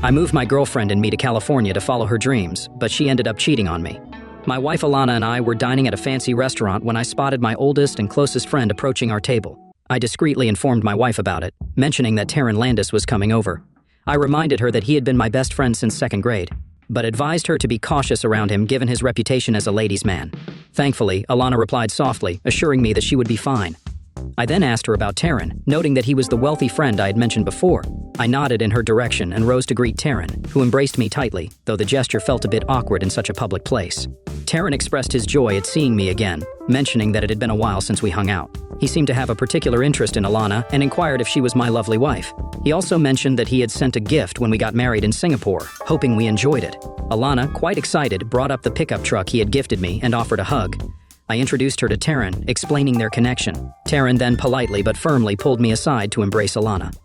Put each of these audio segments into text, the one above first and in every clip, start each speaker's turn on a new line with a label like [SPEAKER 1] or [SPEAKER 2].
[SPEAKER 1] I moved my girlfriend and me to California to follow her dreams, but she ended up cheating on me. My wife Alana and I were dining at a fancy restaurant when I spotted my oldest and closest friend approaching our table. I discreetly informed my wife about it, mentioning that Taryn Landis was coming over. I reminded her that he had been my best friend since 2nd grade, but advised her to be cautious around him given his reputation as a ladies' man. Thankfully, Alana replied softly, assuring me that she would be fine. I then asked her about Taryn, noting that he was the wealthy friend I had mentioned before. I nodded in her direction and rose to greet Taryn, who embraced me tightly, though the gesture felt a bit awkward in such a public place. Taryn expressed his joy at seeing me again, mentioning that it had been a while since we hung out. He seemed to have a particular interest in Alana and inquired if she was my lovely wife. He also mentioned that he had sent a gift when we got married in Singapore, hoping we enjoyed it. Alana, quite excited, brought up the pickup truck he had gifted me and offered a hug. I introduced her to Taryn, explaining their connection. Taryn then politely but firmly pulled me aside to embrace Alana.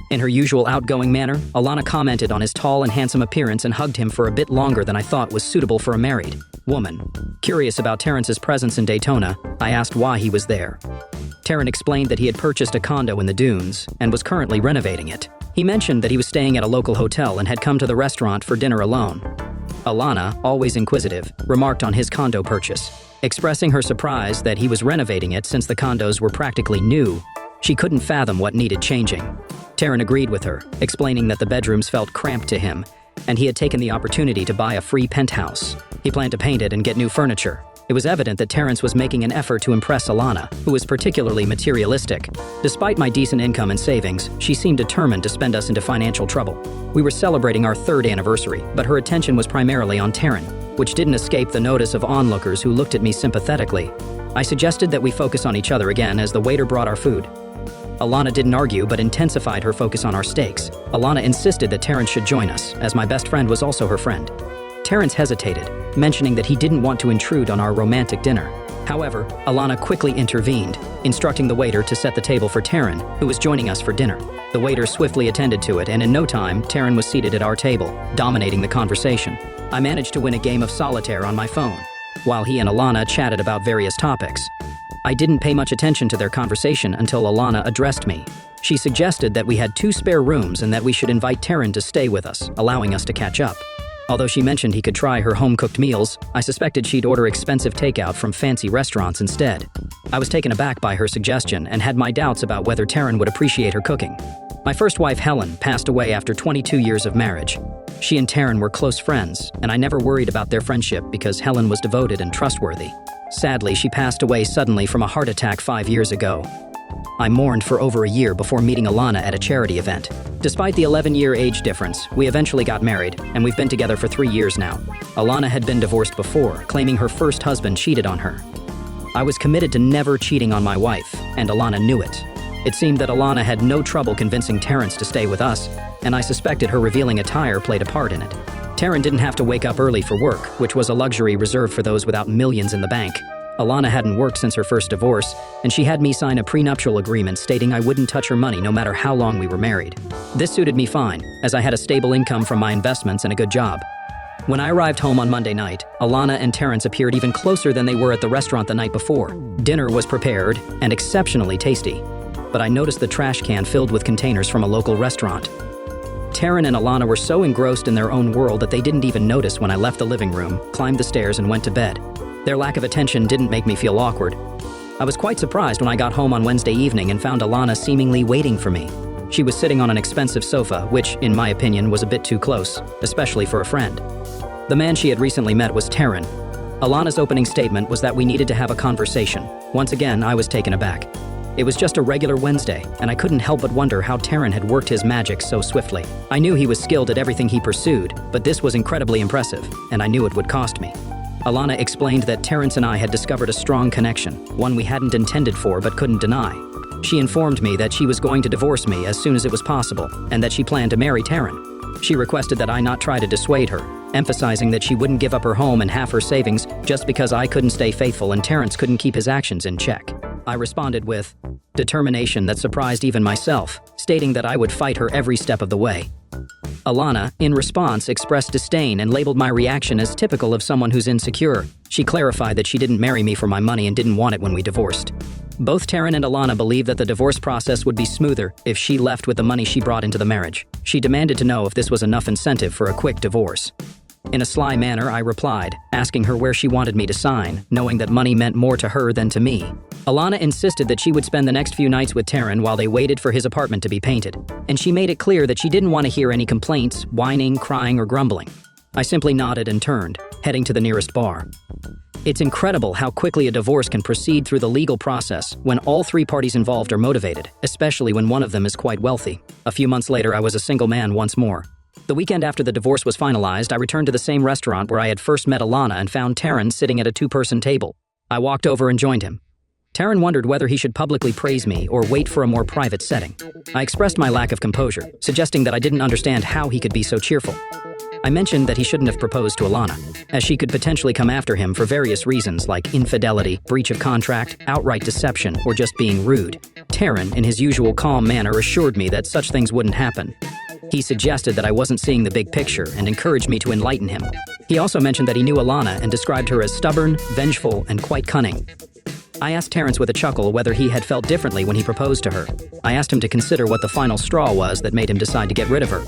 [SPEAKER 1] In her usual outgoing manner, Alana commented on his tall and handsome appearance and hugged him for a bit longer than I thought was suitable for a married woman. Curious about Terrence's presence in Daytona, I asked why he was there. Taryn explained that he had purchased a condo in the Dunes and was currently renovating it. He mentioned that he was staying at a local hotel and had come to the restaurant for dinner alone. Alana, always inquisitive, remarked on his condo purchase, expressing her surprise that he was renovating it since the condos were practically new. She couldn't fathom what needed changing. Taryn agreed with her, explaining that the bedrooms felt cramped to him, and he had taken the opportunity to buy a free penthouse. He planned to paint it and get new furniture. It was evident that Terrence was making an effort to impress Alana, who was particularly materialistic. Despite my decent income and savings, she seemed determined to spend us into financial trouble. We were celebrating our 3rd anniversary, but her attention was primarily on Taryn, which didn't escape the notice of onlookers who looked at me sympathetically. I suggested that we focus on each other again as the waiter brought our food. Alana didn't argue but intensified her focus on our steaks. Alana insisted that Terrence should join us, as my best friend was also her friend. Terrence hesitated, mentioning that he didn't want to intrude on our romantic dinner. However, Alana quickly intervened, instructing the waiter to set the table for Taryn, who was joining us for dinner. The waiter swiftly attended to it, and in no time, Taryn was seated at our table, dominating the conversation. I managed to win a game of solitaire on my phone, while he and Alana chatted about various topics. I didn't pay much attention to their conversation until Alana addressed me. She suggested that we had 2 spare rooms and that we should invite Taryn to stay with us, allowing us to catch up. Although she mentioned he could try her home-cooked meals, I suspected she'd order expensive takeout from fancy restaurants instead. I was taken aback by her suggestion and had my doubts about whether Taryn would appreciate her cooking. My first wife, Helen, passed away after 22 years of marriage. She and Taryn were close friends, and I never worried about their friendship because Helen was devoted and trustworthy. Sadly, she passed away suddenly from a heart attack 5 years ago. I mourned for over a year before meeting Alana at a charity event. Despite the 11-year age difference, we eventually got married, and we've been together for 3 years now. Alana had been divorced before, claiming her first husband cheated on her. I was committed to never cheating on my wife, and Alana knew it. It seemed that Alana had no trouble convincing Terrence to stay with us, and I suspected her revealing attire played a part in it. Taryn didn't have to wake up early for work, which was a luxury reserved for those without millions in the bank. Alana hadn't worked since her first divorce, and she had me sign a prenuptial agreement stating I wouldn't touch her money no matter how long we were married. This suited me fine, as I had a stable income from my investments and a good job. When I arrived home on Monday night, Alana and Terrence appeared even closer than they were at the restaurant the night before. Dinner was prepared and exceptionally tasty, but I noticed the trash can filled with containers from a local restaurant. Taryn and Alana were so engrossed in their own world that they didn't even notice when I left the living room, climbed the stairs, and went to bed. Their lack of attention didn't make me feel awkward. I was quite surprised when I got home on Wednesday evening and found Alana seemingly waiting for me. She was sitting on an expensive sofa, which, in my opinion, was a bit too close, especially for a friend. The man she had recently met was Taryn. Alana's opening statement was that we needed to have a conversation. Once again, I was taken aback. It was just a regular Wednesday, and I couldn't help but wonder how Taryn had worked his magic so swiftly. I knew he was skilled at everything he pursued, but this was incredibly impressive, and I knew it would cost me. Alana explained that Terrence and I had discovered a strong connection, one we hadn't intended for but couldn't deny. She informed me that she was going to divorce me as soon as it was possible, and that she planned to marry Taryn. She requested that I not try to dissuade her, emphasizing that she wouldn't give up her home and half her savings just because I couldn't stay faithful and Terrence couldn't keep his actions in check. I responded with determination that surprised even myself, stating that I would fight her every step of the way. Alana, in response, expressed disdain and labeled my reaction as typical of someone who's insecure. She clarified that she didn't marry me for my money and didn't want it when we divorced. Both Taryn and Alana believed that the divorce process would be smoother if she left with the money she brought into the marriage. She demanded to know if this was enough incentive for a quick divorce. In a sly manner, I replied, asking her where she wanted me to sign, knowing that money meant more to her than to me. Alana insisted that she would spend the next few nights with Taryn while they waited for his apartment to be painted, and she made it clear that she didn't want to hear any complaints, whining, crying, or grumbling. I simply nodded and turned, heading to the nearest bar. It's incredible how quickly a divorce can proceed through the legal process when all three parties involved are motivated, especially when one of them is quite wealthy. A few months later, I was a single man once more. The weekend after the divorce was finalized, I returned to the same restaurant where I had first met Alana and found Taryn sitting at a two-person table. I walked over and joined him. Taryn wondered whether he should publicly praise me or wait for a more private setting. I expressed my lack of composure, suggesting that I didn't understand how he could be so cheerful. I mentioned that he shouldn't have proposed to Alana, as she could potentially come after him for various reasons like infidelity, breach of contract, outright deception, or just being rude. Taryn, in his usual calm manner, assured me that such things wouldn't happen. He suggested that I wasn't seeing the big picture and encouraged me to enlighten him. He also mentioned that he knew Alana and described her as stubborn, vengeful, and quite cunning. I asked Terrence with a chuckle whether he had felt differently when he proposed to her. I asked him to consider what the final straw was that made him decide to get rid of her.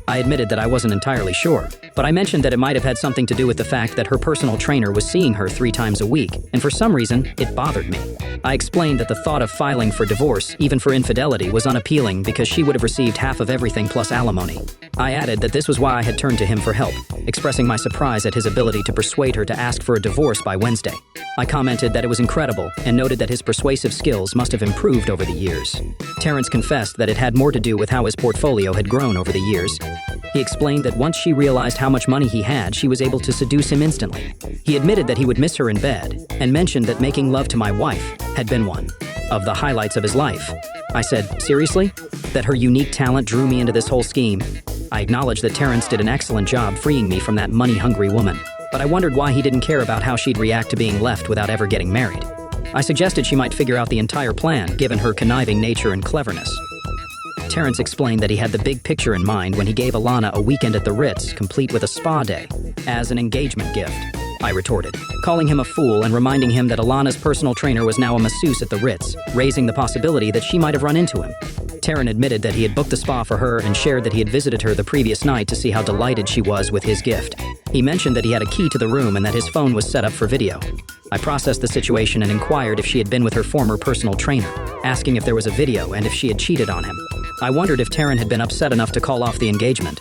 [SPEAKER 1] I admitted that I wasn't entirely sure, but I mentioned that it might have had something to do with the fact that her personal trainer was seeing her 3 times a week, and for some reason, it bothered me. I explained that the thought of filing for divorce, even for infidelity, was unappealing because she would have received half of everything plus alimony. I added that this was why I had turned to him for help, expressing my surprise at his ability to persuade her to ask for a divorce by Wednesday. I commented that it was incredible and noted that his persuasive skills must have improved over the years. Terrence confessed that it had more to do with how his portfolio had grown over the years. He explained that once she realized how much money he had, she was able to seduce him instantly. He admitted that he would miss her in bed and mentioned that making love to my wife had been one of the highlights of his life. I said, seriously? That her unique talent drew me into this whole scheme? I acknowledged that Terrence did an excellent job freeing me from that money-hungry woman, but I wondered why he didn't care about how she'd react to being left without ever getting married. I suggested she might figure out the entire plan, given her conniving nature and cleverness. Terrence explained that he had the big picture in mind when he gave Alana a weekend at the Ritz, complete with a spa day, as an engagement gift. I retorted, calling him a fool and reminding him that Alana's personal trainer was now a masseuse at the Ritz, raising the possibility that she might have run into him. Taryn admitted that he had booked the spa for her and shared that he had visited her the previous night to see how delighted she was with his gift. He mentioned that he had a key to the room and that his phone was set up for video. I processed the situation and inquired if she had been with her former personal trainer, asking if there was a video and if she had cheated on him. I wondered if Taryn had been upset enough to call off the engagement.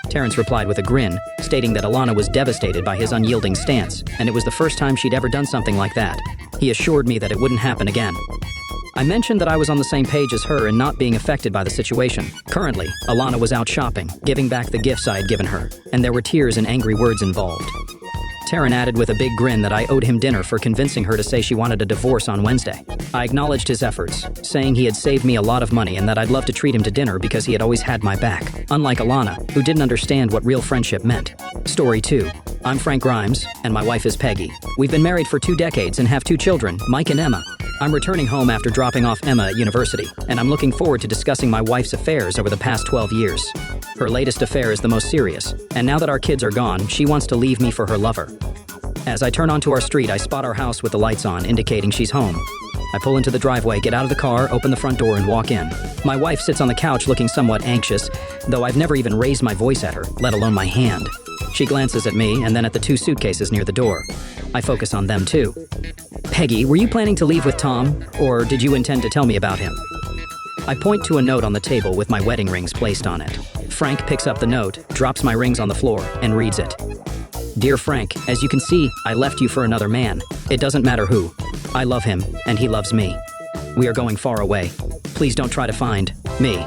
[SPEAKER 1] Terrence replied with a grin, stating that Alana was devastated by his unyielding stance, and it was the first time she'd ever done something like that. He assured me that it wouldn't happen again. I mentioned that I was on the same page as her and not being affected by the situation. Currently, Alana was out shopping, giving back the gifts I had given her, and there were tears and angry words involved. Taryn added with a big grin that I owed him dinner for convincing her to say she wanted a divorce on Wednesday. I acknowledged his efforts, saying he had saved me a lot of money and that I'd love to treat him to dinner because he had always had my back, unlike Alana, who didn't understand what real friendship meant. Story 2. I'm Frank Grimes, and my wife is Peggy. We've been married for 2 decades and have 2 children, Mike and Emma. I'm returning home after dropping off Emma at university, and I'm looking forward to discussing my wife's affairs over the past 12 years. Her latest affair is the most serious, and now that our kids are gone, she wants to leave me for her lover. As I turn onto our street, I spot our house with the lights on, indicating she's home. I pull into the driveway, get out of the car, open the front door, and walk in. My wife sits on the couch looking somewhat anxious, though I've never even raised my voice at her, let alone my hand. She glances at me and then at the 2 suitcases near the door. I focus on them too. Peggy, were you planning to leave with Tom, or did you intend to tell me about him? I point to a note on the table with my wedding rings placed on it. Frank picks up the note, drops my rings on the floor, and reads it. Dear Frank, as you can see, I left you for another man. It doesn't matter who. I love him, and he loves me. We are going far away. Please don't try to find me.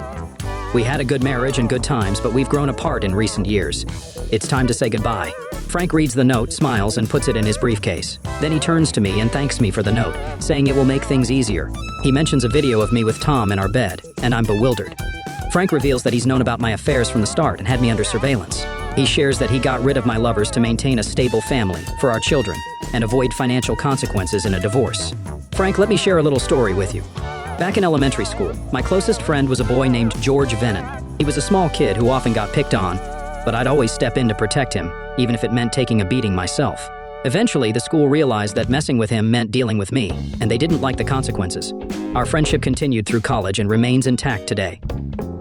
[SPEAKER 1] We had a good marriage and good times, but we've grown apart in recent years. It's time to say goodbye. Frank reads the note, smiles, and puts it in his briefcase. Then he turns to me and thanks me for the note, saying it will make things easier. He mentions a video of me with Tom in our bed, and I'm bewildered. Frank reveals that he's known about my affairs from the start and had me under surveillance. He shares that he got rid of my lovers to maintain a stable family for our children and avoid financial consequences in a divorce. Frank, let me share a little story with you. Back in elementary school, my closest friend was a boy named George Vennon. He was a small kid who often got picked on, but I'd always step in to protect him, even if it meant taking a beating myself. Eventually, the school realized that messing with him meant dealing with me, and they didn't like the consequences. Our friendship continued through college and remains intact today.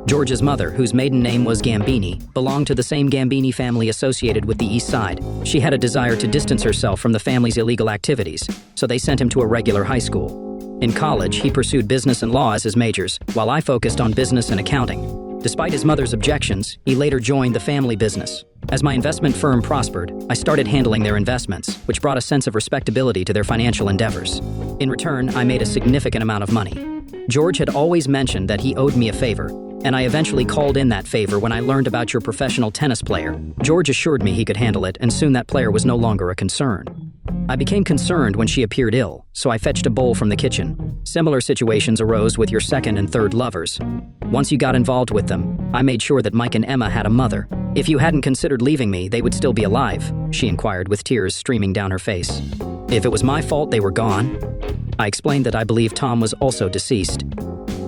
[SPEAKER 1] George's mother, whose maiden name was Gambini, belonged to the same Gambini family associated with the East Side. She had a desire to distance herself from the family's illegal activities, so they sent him to a regular high school. In college, he pursued business and law as his majors, while I focused on business and accounting. Despite his mother's objections, he later joined the family business. As my investment firm prospered, I started handling their investments, which brought a sense of respectability to their financial endeavors. In return, I made a significant amount of money. George had always mentioned that he owed me a favor, and I eventually called in that favor when I learned about your professional tennis player. George assured me he could handle it, and soon that player was no longer a concern. I became concerned when she appeared ill, so I fetched a bowl from the kitchen. Similar situations arose with your second and third lovers. Once you got involved with them, I made sure that Mike and Emma had a mother. If you hadn't considered leaving me, they would still be alive, she inquired with tears streaming down her face. If it was my fault they were gone? I explained that I believed Tom was also deceased.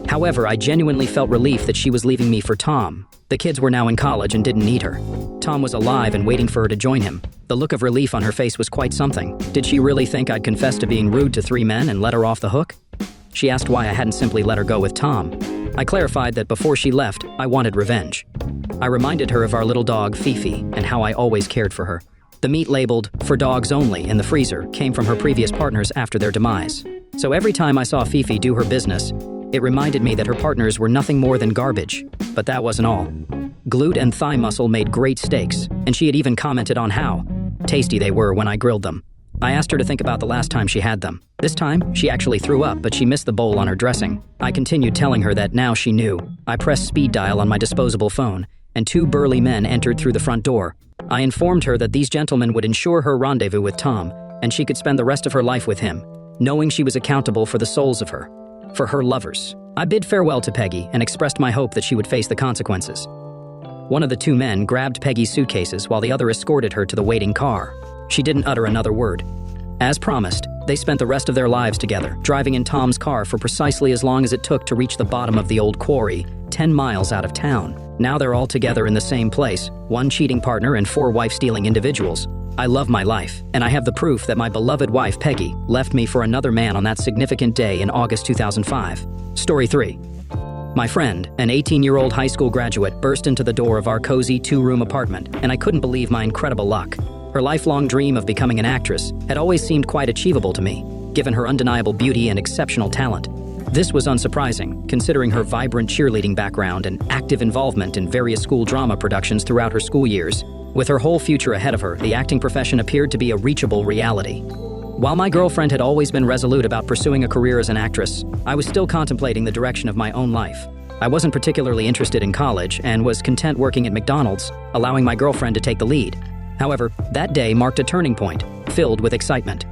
[SPEAKER 1] However, I genuinely felt relief that she was leaving me for Tom. The kids were now in college and didn't need her. Tom was alive and waiting for her to join him. The look of relief on her face was quite something. Did she really think I'd confess to being rude to 3 men and let her off the hook? She asked why I hadn't simply let her go with Tom. I clarified that before she left, I wanted revenge. I reminded her of our little dog, Fifi, and how I always cared for her. The meat labeled, "For dogs only," in the freezer came from her previous partners after their demise. So every time I saw Fifi do her business, it reminded me that her partners were nothing more than garbage. But that wasn't all. Glute and thigh muscle made great steaks, and she had even commented on how tasty they were when I grilled them. I asked her to think about the last time she had them. This time, she actually threw up, but she missed the bowl on her dressing. I continued telling her that now she knew. I pressed speed dial on my disposable phone, and 2 burly men entered through the front door. I informed her that these gentlemen would ensure her rendezvous with Tom, and she could spend the rest of her life with him, knowing she was accountable for the souls of her lovers. I bid farewell to Peggy and expressed my hope that she would face the consequences. One of the 2 men grabbed Peggy's suitcases while the other escorted her to the waiting car. She didn't utter another word. As promised, they spent the rest of their lives together, driving in Tom's car for precisely as long as it took to reach the bottom of the old quarry, 10 miles out of town. Now they're all together in the same place, 1 cheating partner and 4 wife-stealing individuals. I love my life, and I have the proof that my beloved wife, Peggy, left me for another man on that significant day in August 2005. Story 3. My friend, an 18-year-old high school graduate, burst into the door of our cozy 2-room apartment, and I couldn't believe my incredible luck. Her lifelong dream of becoming an actress had always seemed quite achievable to me, given her undeniable beauty and exceptional talent. This was unsurprising, considering her vibrant cheerleading background and active involvement in various school drama productions throughout her school years. With her whole future ahead of her, the acting profession appeared to be a reachable reality. While my girlfriend had always been resolute about pursuing a career as an actress, I was still contemplating the direction of my own life. I wasn't particularly interested in college and was content working at McDonald's, allowing my girlfriend to take the lead. However, that day marked a turning point, filled with excitement.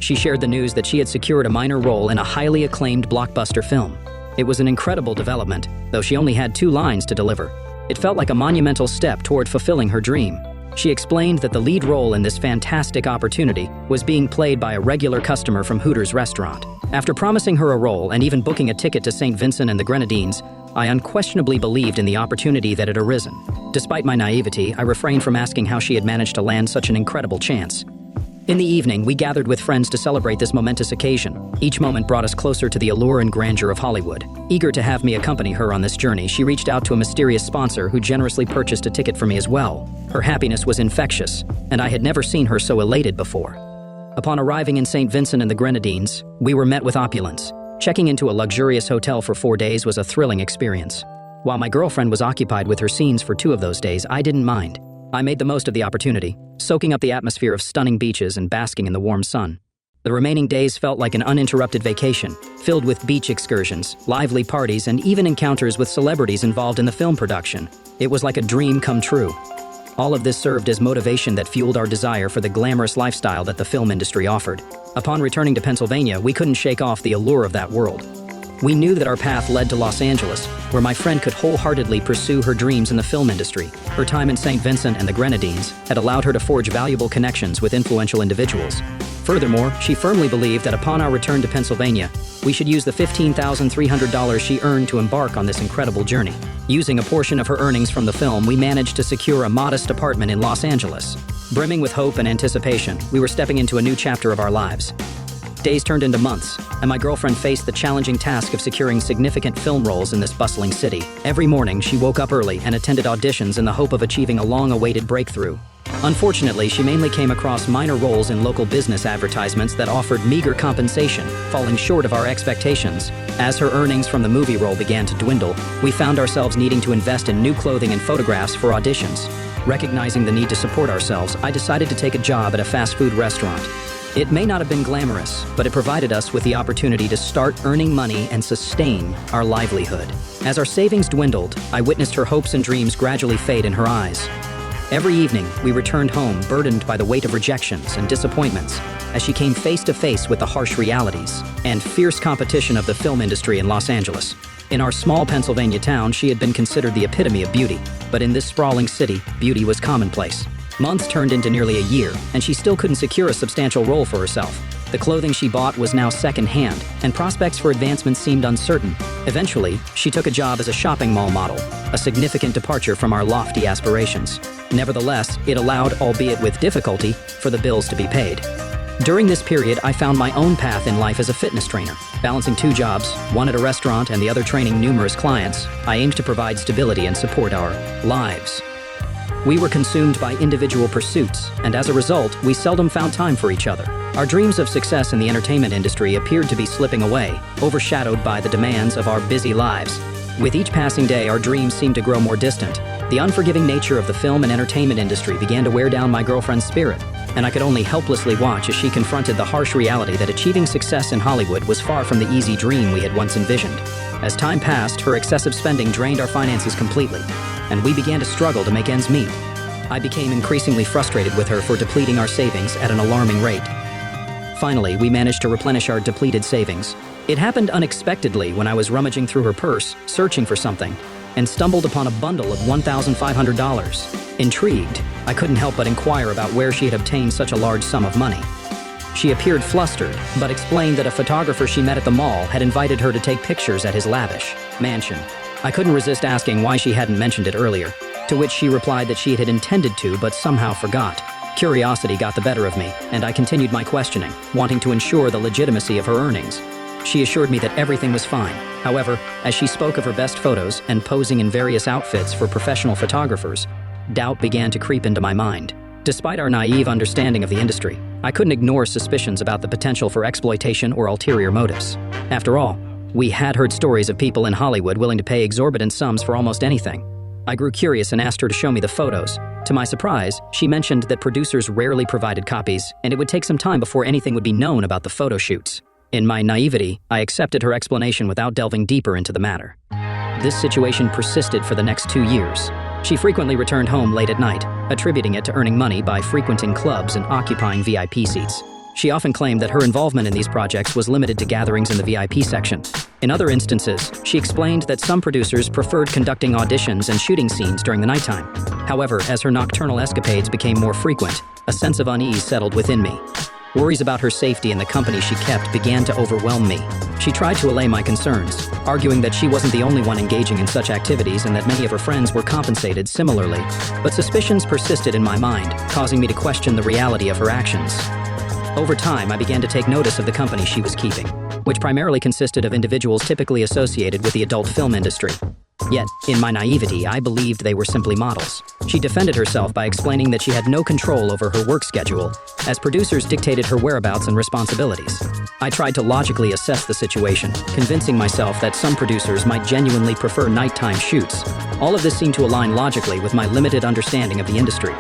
[SPEAKER 1] She shared the news that she had secured a minor role in a highly acclaimed blockbuster film. It was an incredible development, though she only had 2 lines to deliver. It felt like a monumental step toward fulfilling her dream. She explained that the lead role in this fantastic opportunity was being played by a regular customer from Hooters restaurant. After promising her a role and even booking a ticket to St. Vincent and the Grenadines, I unquestionably believed in the opportunity that had arisen. Despite my naivety, I refrained from asking how she had managed to land such an incredible chance. In the evening, we gathered with friends to celebrate this momentous occasion. Each moment brought us closer to the allure and grandeur of Hollywood. Eager to have me accompany her on this journey, she reached out to a mysterious sponsor who generously purchased a ticket for me as well. Her happiness was infectious, and I had never seen her so elated before. Upon arriving in St. Vincent and the Grenadines, we were met with opulence. Checking into a luxurious hotel for 4 days was a thrilling experience. While my girlfriend was occupied with her scenes for 2 of those days, I didn't mind. I made the most of the opportunity, soaking up the atmosphere of stunning beaches and basking in the warm sun. The remaining days felt like an uninterrupted vacation, filled with beach excursions, lively parties, and even encounters with celebrities involved in the film production. It was like a dream come true. All of this served as motivation that fueled our desire for the glamorous lifestyle that the film industry offered. Upon returning to Pennsylvania, we couldn't shake off the allure of that world. We knew that our path led to Los Angeles, where my friend could wholeheartedly pursue her dreams in the film industry. Her time in St. Vincent and the Grenadines had allowed her to forge valuable connections with influential individuals. Furthermore, she firmly believed that upon our return to Pennsylvania, we should use the $15,300 she earned to embark on this incredible journey. Using a portion of her earnings from the film, we managed to secure a modest apartment in Los Angeles. Brimming with hope and anticipation, we were stepping into a new chapter of our lives. Days turned into months, and my girlfriend faced the challenging task of securing significant film roles in this bustling city. Every morning, she woke up early and attended auditions in the hope of achieving a long-awaited breakthrough. Unfortunately, she mainly came across minor roles in local business advertisements that offered meager compensation, falling short of our expectations. As her earnings from the movie role began to dwindle, we found ourselves needing to invest in new clothing and photographs for auditions. Recognizing the need to support ourselves, I decided to take a job at a fast food restaurant. It may not have been glamorous, but it provided us with the opportunity to start earning money and sustain our livelihood. As our savings dwindled, I witnessed her hopes and dreams gradually fade in her eyes. Every evening, we returned home burdened by the weight of rejections and disappointments as she came face to face with the harsh realities and fierce competition of the film industry in Los Angeles. In our small Pennsylvania town, she had been considered the epitome of beauty, but in this sprawling city, beauty was commonplace. Months turned into nearly a year, and she still couldn't secure a substantial role for herself. The clothing she bought was now second-hand, and prospects for advancement seemed uncertain. Eventually, she took a job as a shopping mall model, a significant departure from our lofty aspirations. Nevertheless, it allowed, albeit with difficulty, for the bills to be paid. During this period, I found my own path in life as a fitness trainer. Balancing two jobs, one at a restaurant and the other training numerous clients, I aimed to provide stability and support our lives. We were consumed by individual pursuits, and as a result, we seldom found time for each other. Our dreams of success in the entertainment industry appeared to be slipping away, overshadowed by the demands of our busy lives. With each passing day, our dreams seemed to grow more distant. The unforgiving nature of the film and entertainment industry began to wear down my girlfriend's spirit, and I could only helplessly watch as she confronted the harsh reality that achieving success in Hollywood was far from the easy dream we had once envisioned. As time passed, her excessive spending drained our finances completely, and we began to struggle to make ends meet. I became increasingly frustrated with her for depleting our savings at an alarming rate. Finally, we managed to replenish our depleted savings. It happened unexpectedly when I was rummaging through her purse, searching for something, and stumbled upon a bundle of $1,500. Intrigued, I couldn't help but inquire about where she had obtained such a large sum of money. She appeared flustered, but explained that a photographer she met at the mall had invited her to take pictures at his lavish mansion. I couldn't resist asking why she hadn't mentioned it earlier, to which she replied that she had intended to but somehow forgot. Curiosity got the better of me, and I continued my questioning, wanting to ensure the legitimacy of her earnings. She assured me that everything was fine. However, as she spoke of her best photos and posing in various outfits for professional photographers, doubt began to creep into my mind. Despite our naive understanding of the industry, I couldn't ignore suspicions about the potential for exploitation or ulterior motives. After all, we had heard stories of people in Hollywood willing to pay exorbitant sums for almost anything. I grew curious and asked her to show me the photos. To my surprise, she mentioned that producers rarely provided copies, and it would take some time before anything would be known about the photo shoots. In my naivety, I accepted her explanation without delving deeper into the matter. This situation persisted for the next 2 years. She frequently returned home late at night, attributing it to earning money by frequenting clubs and occupying VIP seats. She often claimed that her involvement in these projects was limited to gatherings in the VIP section. In other instances, she explained that some producers preferred conducting auditions and shooting scenes during the nighttime. However, as her nocturnal escapades became more frequent, a sense of unease settled within me. Worries about her safety and the company she kept began to overwhelm me. She tried to allay my concerns, arguing that she wasn't the only one engaging in such activities and that many of her friends were compensated similarly. But suspicions persisted in my mind, causing me to question the reality of her actions. Over time, I began to take notice of the company she was keeping, which primarily consisted of individuals typically associated with the adult film industry. Yet, in my naivety, I believed they were simply models. She defended herself by explaining that she had no control over her work schedule, as producers dictated her whereabouts and responsibilities. I tried to logically assess the situation, convincing myself that some producers might genuinely prefer nighttime shoots. All of this seemed to align logically with my limited understanding of the industry.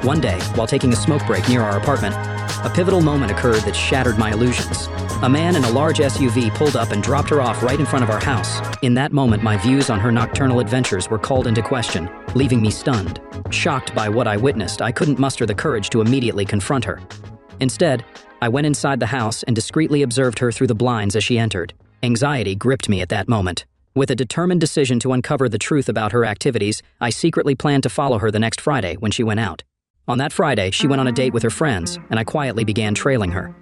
[SPEAKER 1] One day, while taking a smoke break near our apartment, a pivotal moment occurred that shattered my illusions. A man in a large SUV pulled up and dropped her off right in front of our house. In that moment, my views on her nocturnal adventures were called into question, leaving me stunned. Shocked by what I witnessed, I couldn't muster the courage to immediately confront her. Instead, I went inside the house and discreetly observed her through the blinds as she entered. Anxiety gripped me at that moment. With a determined decision to uncover the truth about her activities, I secretly planned to follow her the next Friday when she went out. On that Friday, she went on a date with her friends, and I quietly began trailing her.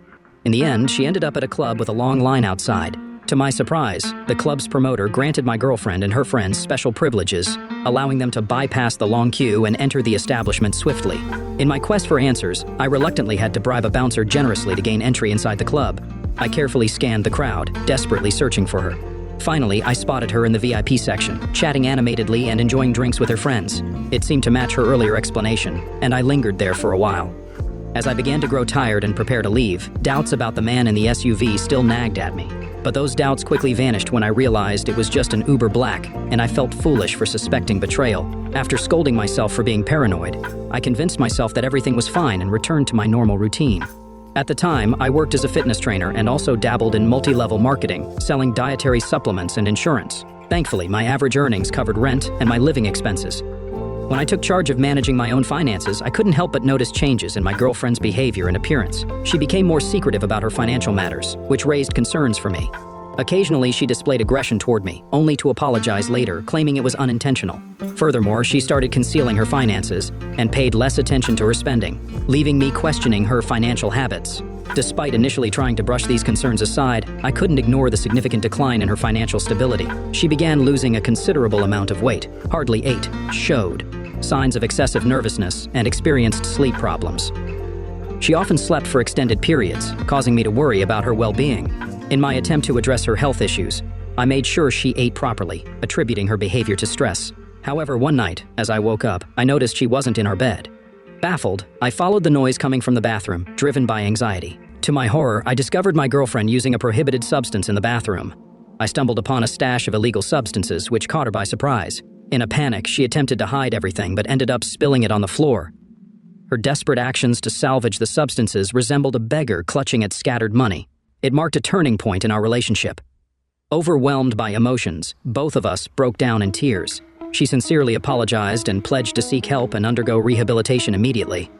[SPEAKER 1] In the end, she ended up at a club with a long line outside. To my surprise, the club's promoter granted my girlfriend and her friends special privileges, allowing them to bypass the long queue and enter the establishment swiftly. In my quest for answers, I reluctantly had to bribe a bouncer generously to gain entry inside the club. I carefully scanned the crowd, desperately searching for her. Finally, I spotted her in the VIP section, chatting animatedly and enjoying drinks with her friends. It seemed to match her earlier explanation, and I lingered there for a while. As I began to grow tired and prepare to leave, doubts about the man in the SUV still nagged at me. But those doubts quickly vanished when I realized it was just an Uber Black, and I felt foolish for suspecting betrayal. After scolding myself for being paranoid, I convinced myself that everything was fine and returned to my normal routine. At the time, I worked as a fitness trainer and also dabbled in multi-level marketing, selling dietary supplements and insurance. Thankfully, my average earnings covered rent and my living expenses. When I took charge of managing my own finances, I couldn't help but notice changes in my girlfriend's behavior and appearance. She became more secretive about her financial matters, which raised concerns for me. Occasionally, she displayed aggression toward me, only to apologize later, claiming it was unintentional. Furthermore, she started concealing her finances and paid less attention to her spending, leaving me questioning her financial habits. Despite initially trying to brush these concerns aside, I couldn't ignore the significant decline in her financial stability. She began losing a considerable amount of weight, hardly ate, showed signs of excessive nervousness, and experienced sleep problems. She often slept for extended periods, causing me to worry about her well-being. In my attempt to address her health issues, I made sure she ate properly, attributing her behavior to stress. However, one night, as I woke up, I noticed she wasn't in our bed. Baffled, I followed the noise coming from the bathroom, driven by anxiety. To my horror, I discovered my girlfriend using a prohibited substance in the bathroom. I stumbled upon a stash of illegal substances, which caught her by surprise. In a panic, she attempted to hide everything but ended up spilling it on the floor. Her desperate actions to salvage the substances resembled a beggar clutching at scattered money. It marked a turning point in our relationship. Overwhelmed by emotions, both of us broke down in tears. She sincerely apologized and pledged to seek help and undergo rehabilitation immediately.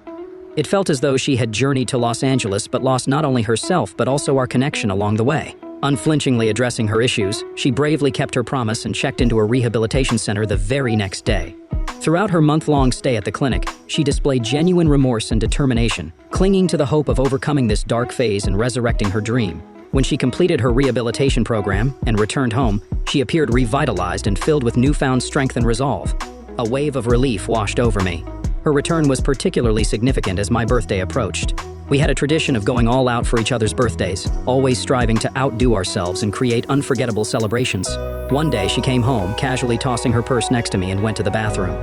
[SPEAKER 1] It felt as though she had journeyed to Los Angeles but lost not only herself but also our connection along the way. Unflinchingly addressing her issues, she bravely kept her promise and checked into a rehabilitation center the very next day. Throughout her month-long stay at the clinic, she displayed genuine remorse and determination, clinging to the hope of overcoming this dark phase and resurrecting her dream. When she completed her rehabilitation program and returned home, she appeared revitalized and filled with newfound strength and resolve. A wave of relief washed over me. Her return was particularly significant as my birthday approached. We had a tradition of going all out for each other's birthdays, always striving to outdo ourselves and create unforgettable celebrations. One day, she came home, casually tossing her purse next to me and went to the bathroom.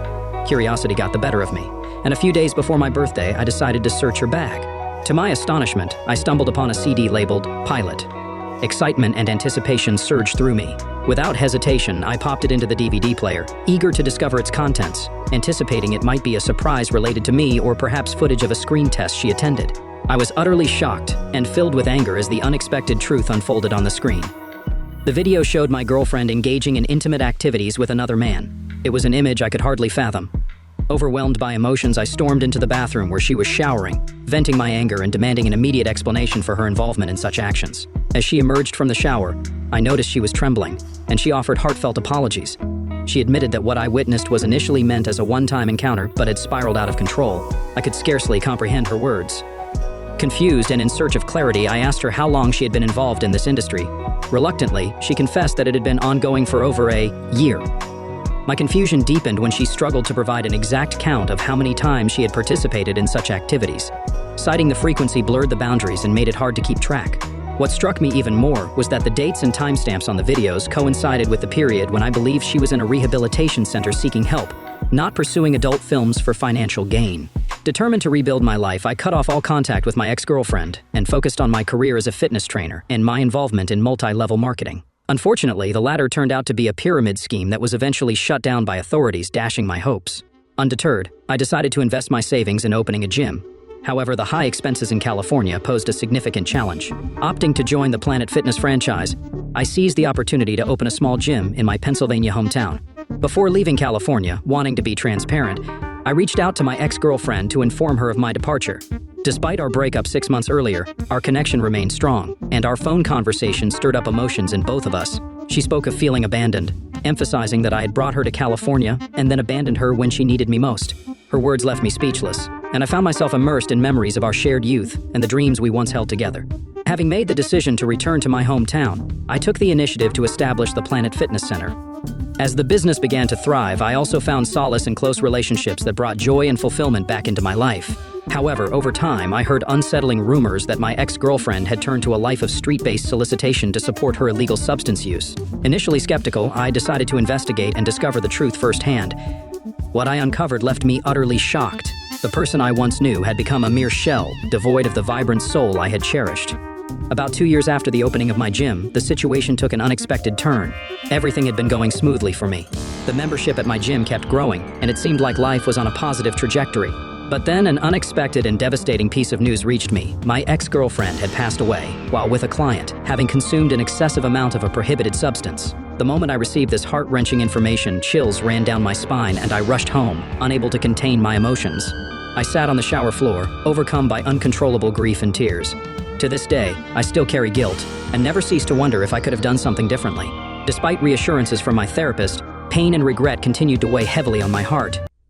[SPEAKER 1] Curiosity got the better of me, and a few days before my birthday, I decided to search her bag. To my astonishment, I stumbled upon a CD labeled Pilot. Excitement and anticipation surged through me. Without hesitation, I popped it into the DVD player, eager to discover its contents, anticipating it might be a surprise related to me or perhaps footage of a screen test she attended. I was utterly shocked and filled with anger as the unexpected truth unfolded on the screen. The video showed my girlfriend engaging in intimate activities with another man. It was an image I could hardly fathom. Overwhelmed by emotions, I stormed into the bathroom where she was showering, venting my anger and demanding an immediate explanation for her involvement in such actions. As she emerged from the shower, I noticed she was trembling, and she offered heartfelt apologies. She admitted that what I witnessed was initially meant as a one-time encounter, but had spiraled out of control. I could scarcely comprehend her words. Confused and in search of clarity, I asked her how long she had been involved in this industry. Reluctantly, she confessed that it had been ongoing for over a year. My confusion deepened when she struggled to provide an exact count of how many times she had participated in such activities. Citing the frequency blurred the boundaries and made it hard to keep track. What struck me even more was that the dates and timestamps on the videos coincided with the period when I believed she was in a rehabilitation center seeking help, not pursuing adult films for financial gain. Determined to rebuild my life, I cut off all contact with my ex-girlfriend and focused on my career as a fitness trainer and my involvement in multi-level marketing. Unfortunately, the latter turned out to be a pyramid scheme that was eventually shut down by authorities, dashing my hopes. Undeterred, I decided to invest my savings in opening a gym. However, the high expenses in California posed a significant challenge. Opting to join the Planet Fitness franchise, I seized the opportunity to open a small gym in my Pennsylvania hometown. Before leaving California, wanting to be transparent, I reached out to my ex-girlfriend to inform her of my departure. Despite our breakup 6 months earlier, our connection remained strong, and our phone conversation stirred up emotions in both of us. She spoke of feeling abandoned, emphasizing that I had brought her to California and then abandoned her when she needed me most. Her words left me speechless, and I found myself immersed in memories of our shared youth and the dreams we once held together. Having made the decision to return to my hometown, I took the initiative to establish the Planet Fitness Center. As the business began to thrive, I also found solace in close relationships that brought joy and fulfillment back into my life. However, over time, I heard unsettling rumors that my ex-girlfriend had turned to a life of street-based solicitation to support her illegal substance use. Initially skeptical, I decided to investigate and discover the truth firsthand. What I uncovered left me utterly shocked. The person I once knew had become a mere shell, devoid of the vibrant soul I had cherished. About 2 years after the opening of my gym, the situation took an unexpected turn. Everything had been going smoothly for me. The membership at my gym kept growing, and it seemed like life was on a positive trajectory. But then an unexpected and devastating piece of news reached me. My ex-girlfriend had passed away while with a client, having consumed an excessive amount of a prohibited substance. The moment I received this heart-wrenching information, chills ran down my spine and I rushed home, unable to contain my emotions. I sat on the shower floor, overcome by uncontrollable grief and tears. To this day, I still carry guilt and never cease to wonder if I could have done something differently. Despite reassurances from my therapist, pain and regret continued to weigh heavily on my heart.